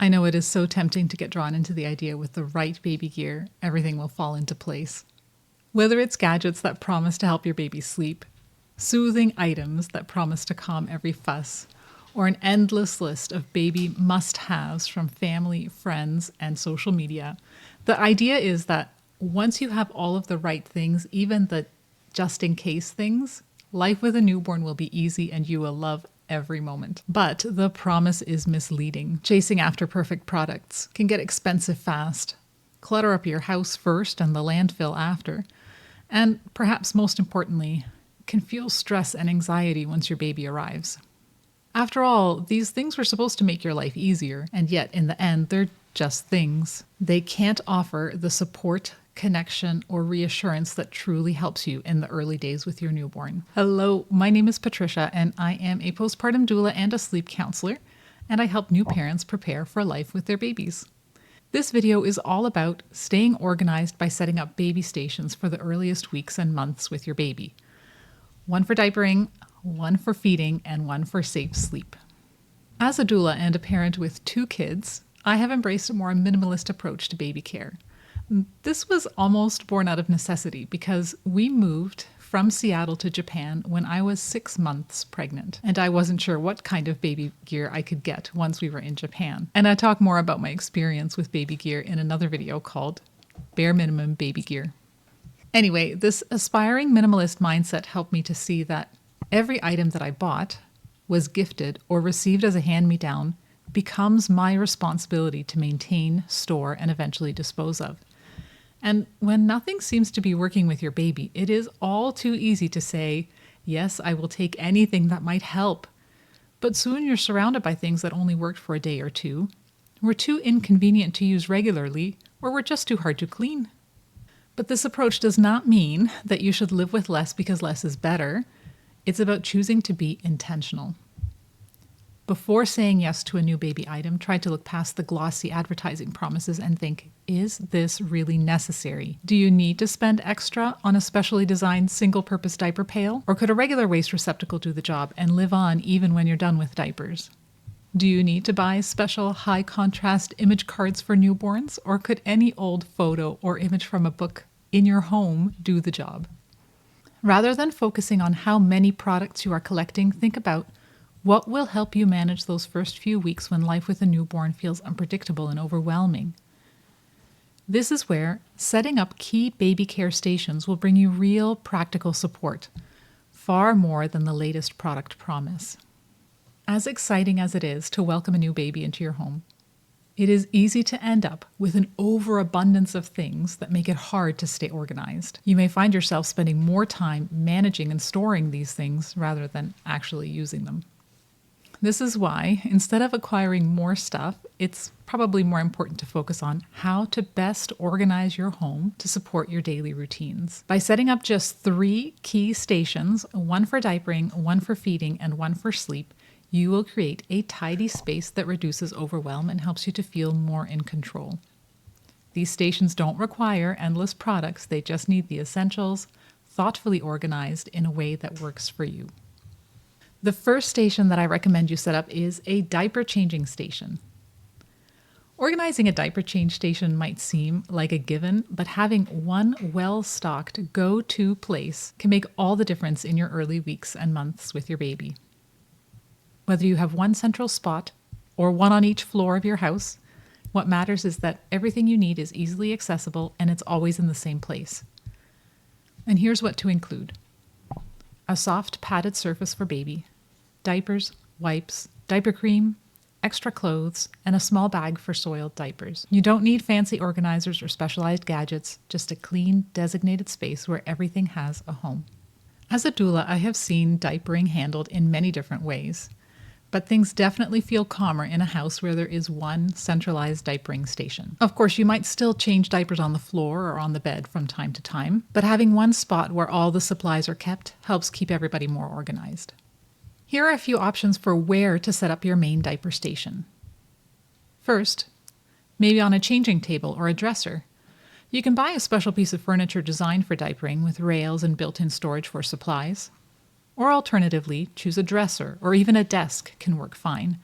I know it is so tempting to get drawn into the idea with the right baby gear, everything will fall into place. Whether it's gadgets that promise to help your baby sleep, soothing items that promise to calm every fuss, or an endless list of baby must-haves from family, friends, and social media, the idea is that once you have all of the right things, even the just-in-case things, life with a newborn will be easy and you will love every moment. But the promise is misleading. Chasing after perfect products can get expensive fast, clutter up your house first and the landfill after, and perhaps most importantly, can fuel stress and anxiety once your baby arrives. After all, these things were supposed to make your life easier, and yet in the end, they're just things. They can't offer the support, connection, or reassurance that truly helps you in the early days with your newborn. Hello, my name is Patricia, and I am a postpartum doula and a sleep counselor, and I help new parents prepare for life with their babies. This video is all about staying organized by setting up baby stations for the earliest weeks and months with your baby. One for diapering, one for feeding, and one for safe sleep. As a doula and a parent with 2 kids, I have embraced a more minimalist approach to baby care. This was almost born out of necessity because we moved from Seattle to Japan when I was 6 months pregnant, and I wasn't sure what kind of baby gear I could get once we were in Japan. And I talk more about my experience with baby gear in another video called Bare Minimum Baby Gear. Anyway, this aspiring minimalist mindset helped me to see that every item that I bought, was gifted, or received as a hand-me-down becomes my responsibility to maintain, store, and eventually dispose of. And when nothing seems to be working with your baby, it is all too easy to say, yes, I will take anything that might help. But soon you're surrounded by things that only worked for a day or two, were too inconvenient to use regularly, or were just too hard to clean. But this approach does not mean that you should live with less because less is better. It's about choosing to be intentional. Before saying yes to a new baby item, try to look past the glossy advertising promises and think, is this really necessary? Do you need to spend extra on a specially designed single-purpose diaper pail? Or could a regular waste receptacle do the job and live on even when you're done with diapers? Do you need to buy special high-contrast image cards for newborns? Or could any old photo or image from a book in your home do the job? Rather than focusing on how many products you are collecting, think about what will help you manage those first few weeks when life with a newborn feels unpredictable and overwhelming. This is where setting up key baby care stations will bring you real practical support, far more than the latest product promise. As exciting as it is to welcome a new baby into your home, it is easy to end up with an overabundance of things that make it hard to stay organized. You may find yourself spending more time managing and storing these things rather than actually using them. This is why, instead of acquiring more stuff, it's probably more important to focus on how to best organize your home to support your daily routines. By setting up just 3 key stations, one for diapering, one for feeding, and one for sleep, you will create a tidy space that reduces overwhelm and helps you to feel more in control. These stations don't require endless products, they just need the essentials, thoughtfully organized in a way that works for you. The first station that I recommend you set up is a diaper changing station. Organizing a diaper change station might seem like a given, but having one well-stocked go-to place can make all the difference in your early weeks and months with your baby. Whether you have one central spot or one on each floor of your house, what matters is that everything you need is easily accessible and it's always in the same place. And here's what to include. A soft padded surface for baby, diapers, wipes, diaper cream, extra clothes, and a small bag for soiled diapers. You don't need fancy organizers or specialized gadgets, just a clean, designated space where everything has a home. As a doula, I have seen diapering handled in many different ways, but things definitely feel calmer in a house where there is one centralized diapering station. Of course, you might still change diapers on the floor or on the bed from time to time, but having one spot where all the supplies are kept helps keep everybody more organized. Here are a few options for where to set up your main diaper station. First, maybe on a changing table or a dresser. You can buy a special piece of furniture designed for diapering with rails and built-in storage for supplies. Or alternatively, choose a dresser or even a desk can work fine.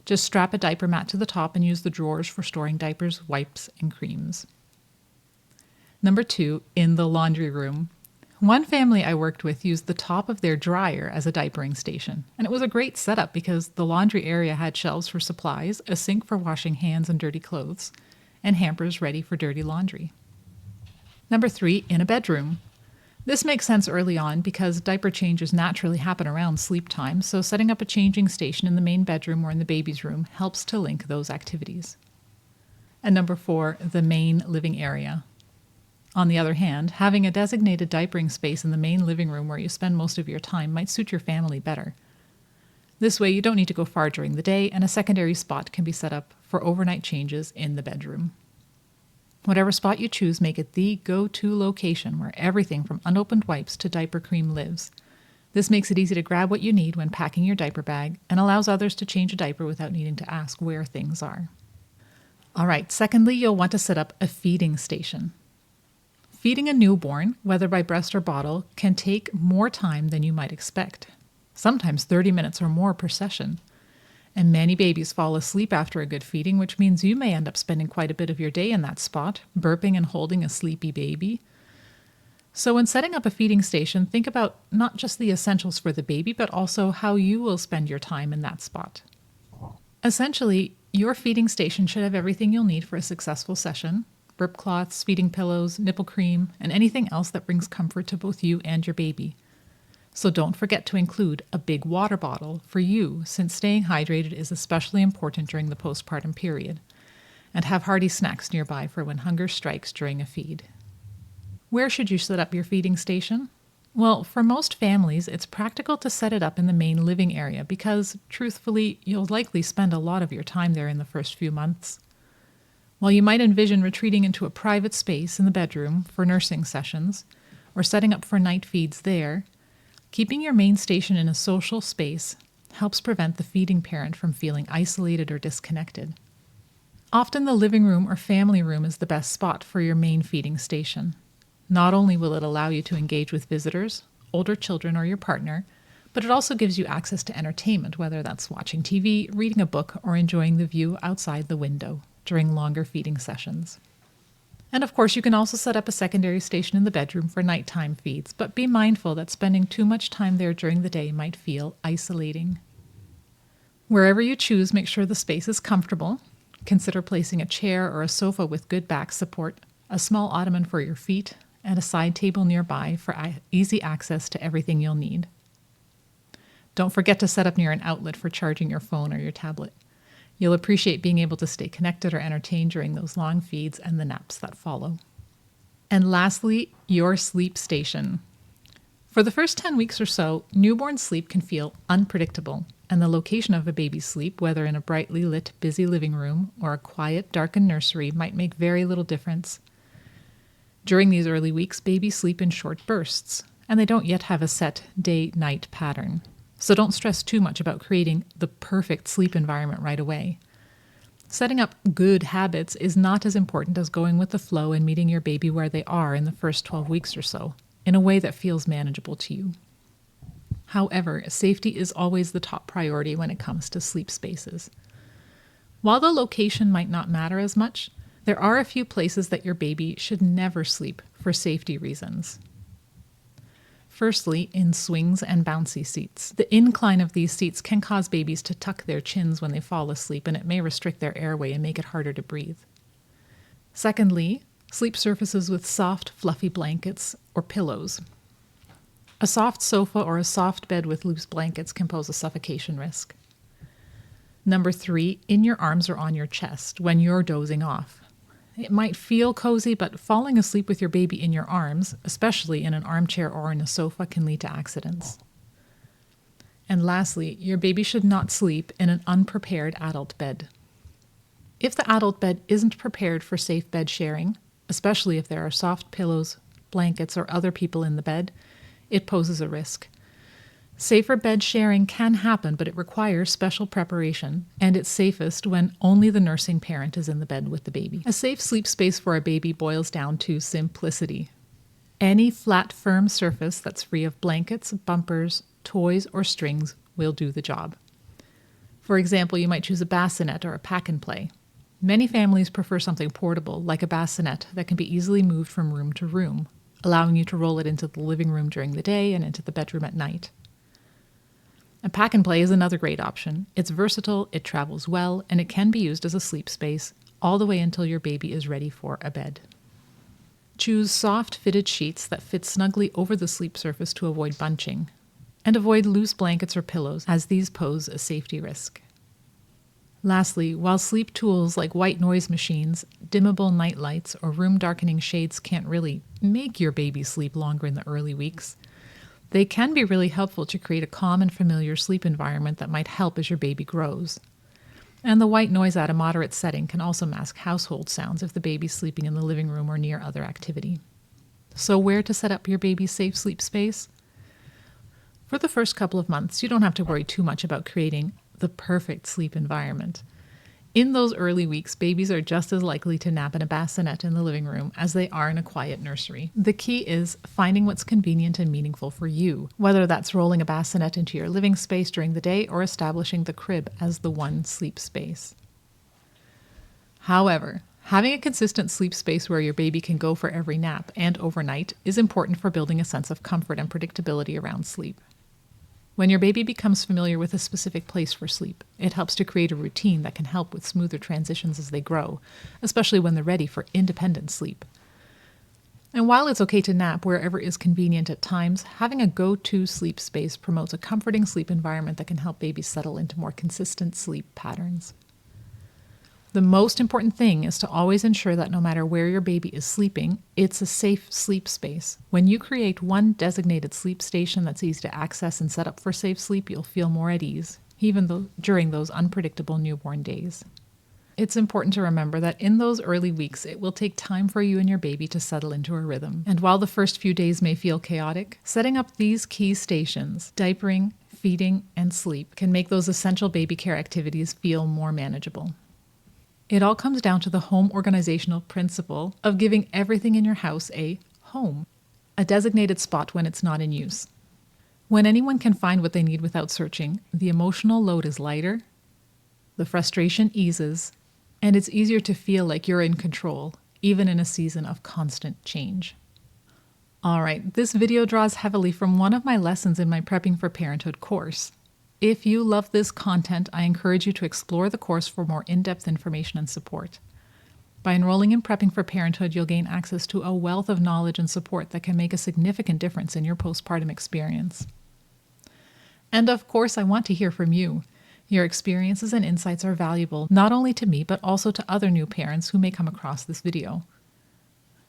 Just strap a diaper mat to the top and use the drawers for storing diapers, wipes, and creams. Number 2, in the laundry room. One family I worked with used the top of their dryer as a diapering station, and it was a great setup because the laundry area had shelves for supplies, a sink for washing hands and dirty clothes, and hampers ready for dirty laundry. Number 3, in a bedroom. This makes sense early on because diaper changes naturally happen around sleep time, so setting up a changing station in the main bedroom or in the baby's room helps to link those activities. And number 4, the main living area. On the other hand, having a designated diapering space in the main living room where you spend most of your time might suit your family better. This way you don't need to go far during the day, and a secondary spot can be set up for overnight changes in the bedroom. Whatever spot you choose, make it the go-to location where everything from unopened wipes to diaper cream lives. This makes it easy to grab what you need when packing your diaper bag and allows others to change a diaper without needing to ask where things are. All right, secondly, you'll want to set up a feeding station. Feeding a newborn, whether by breast or bottle, can take more time than you might expect, sometimes 30 minutes or more per session. And many babies fall asleep after a good feeding, which means you may end up spending quite a bit of your day in that spot, burping and holding a sleepy baby. So when setting up a feeding station, think about not just the essentials for the baby, but also how you will spend your time in that spot. Essentially, your feeding station should have everything you'll need for a successful session: burp cloths, feeding pillows, nipple cream, and anything else that brings comfort to both you and your baby. So don't forget to include a big water bottle for you, since staying hydrated is especially important during the postpartum period. And have hearty snacks nearby for when hunger strikes during a feed. Where should you set up your feeding station? Well, for most families, it's practical to set it up in the main living area because, truthfully, you'll likely spend a lot of your time there in the first few months. While you might envision retreating into a private space in the bedroom for nursing sessions, or setting up for night feeds there, keeping your main station in a social space helps prevent the feeding parent from feeling isolated or disconnected. Often the living room or family room is the best spot for your main feeding station. Not only will it allow you to engage with visitors, older children, or your partner, but it also gives you access to entertainment, whether that's watching TV, reading a book, or enjoying the view outside the window during longer feeding sessions. And of course, you can also set up a secondary station in the bedroom for nighttime feeds, but be mindful that spending too much time there during the day might feel isolating. Wherever you choose, make sure the space is comfortable. Consider placing a chair or a sofa with good back support, a small ottoman for your feet, and a side table nearby for easy access to everything you'll need. Don't forget to set up near an outlet for charging your phone or your tablet. You'll appreciate being able to stay connected or entertained during those long feeds and the naps that follow. And lastly, your sleep station. For the first 10 weeks or so, newborn sleep can feel unpredictable, and the location of a baby's sleep, whether in a brightly lit, busy living room or a quiet, darkened nursery, might make very little difference. During these early weeks, babies sleep in short bursts, and they don't yet have a set day-night pattern. So don't stress too much about creating the perfect sleep environment right away. Setting up good habits is not as important as going with the flow and meeting your baby where they are in the first 12 weeks or so, in a way that feels manageable to you. However, safety is always the top priority when it comes to sleep spaces. While the location might not matter as much, there are a few places that your baby should never sleep for safety reasons. Firstly, in swings and bouncy seats. The incline of these seats can cause babies to tuck their chins when they fall asleep, and it may restrict their airway and make it harder to breathe. Secondly, sleep surfaces with soft, fluffy blankets or pillows. A soft sofa or a soft bed with loose blankets can pose a suffocation risk. Number 3, in your arms or on your chest when you're dozing off. It might feel cozy, but falling asleep with your baby in your arms, especially in an armchair or in a sofa, can lead to accidents. And lastly, your baby should not sleep in an unprepared adult bed. If the adult bed isn't prepared for safe bed sharing, especially if there are soft pillows, blankets, or other people in the bed, it poses a risk. Safer bed sharing can happen, but it requires special preparation, and it's safest when only the nursing parent is in the bed with the baby. A safe sleep space for a baby boils down to simplicity. Any flat, firm surface that's free of blankets, bumpers, toys, or strings will do the job. For example, you might choose a bassinet or a pack and play. Many families prefer something portable, like a bassinet, that can be easily moved from room to room, allowing you to roll it into the living room during the day and into the bedroom at night. A pack and play is another great option. It's versatile, it travels well, and it can be used as a sleep space all the way until your baby is ready for a bed. Choose soft fitted sheets that fit snugly over the sleep surface to avoid bunching, and avoid loose blankets or pillows, as these pose a safety risk. Lastly, while sleep tools like white noise machines, dimmable night lights, or room darkening shades can't really make your baby sleep longer in the early weeks, they can be really helpful to create a calm and familiar sleep environment that might help as your baby grows. And the white noise at a moderate setting can also mask household sounds if the baby's sleeping in the living room or near other activity. So where to set up your baby's safe sleep space? For the first couple of months, you don't have to worry too much about creating the perfect sleep environment. In those early weeks, babies are just as likely to nap in a bassinet in the living room as they are in a quiet nursery. The key is finding what's convenient and meaningful for you, whether that's rolling a bassinet into your living space during the day or establishing the crib as the one sleep space. However, having a consistent sleep space where your baby can go for every nap and overnight is important for building a sense of comfort and predictability around sleep. When your baby becomes familiar with a specific place for sleep, it helps to create a routine that can help with smoother transitions as they grow, especially when they're ready for independent sleep. And while it's okay to nap wherever is convenient at times, having a go-to sleep space promotes a comforting sleep environment that can help babies settle into more consistent sleep patterns. The most important thing is to always ensure that no matter where your baby is sleeping, it's a safe sleep space. When you create one designated sleep station that's easy to access and set up for safe sleep, you'll feel more at ease, even during those unpredictable newborn days. It's important to remember that in those early weeks, it will take time for you and your baby to settle into a rhythm. And while the first few days may feel chaotic, setting up these key stations, diapering, feeding, and sleep, can make those essential baby care activities feel more manageable. It all comes down to the home organizational principle of giving everything in your house a home, a designated spot when it's not in use. When anyone can find what they need without searching, the emotional load is lighter, the frustration eases, and it's easier to feel like you're in control, even in a season of constant change. All right, this video draws heavily from one of my lessons in my Prepping for Parenthood course. If you love this content, I encourage you to explore the course for more in-depth information and support. By enrolling in Prepping for Parenthood, you'll gain access to a wealth of knowledge and support that can make a significant difference in your postpartum experience. And of course, I want to hear from you. Your experiences and insights are valuable, not only to me, but also to other new parents who may come across this video.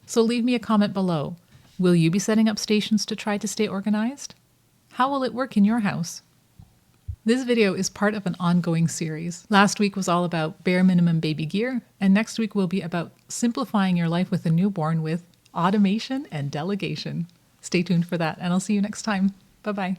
So leave me a comment below. Will you be setting up stations to try to stay organized? How will it work in your house? This video is part of an ongoing series. Last week was all about bare minimum baby gear, and next week will be about simplifying your life with a newborn with automation and delegation. Stay tuned for that, and I'll see you next time. Bye-bye.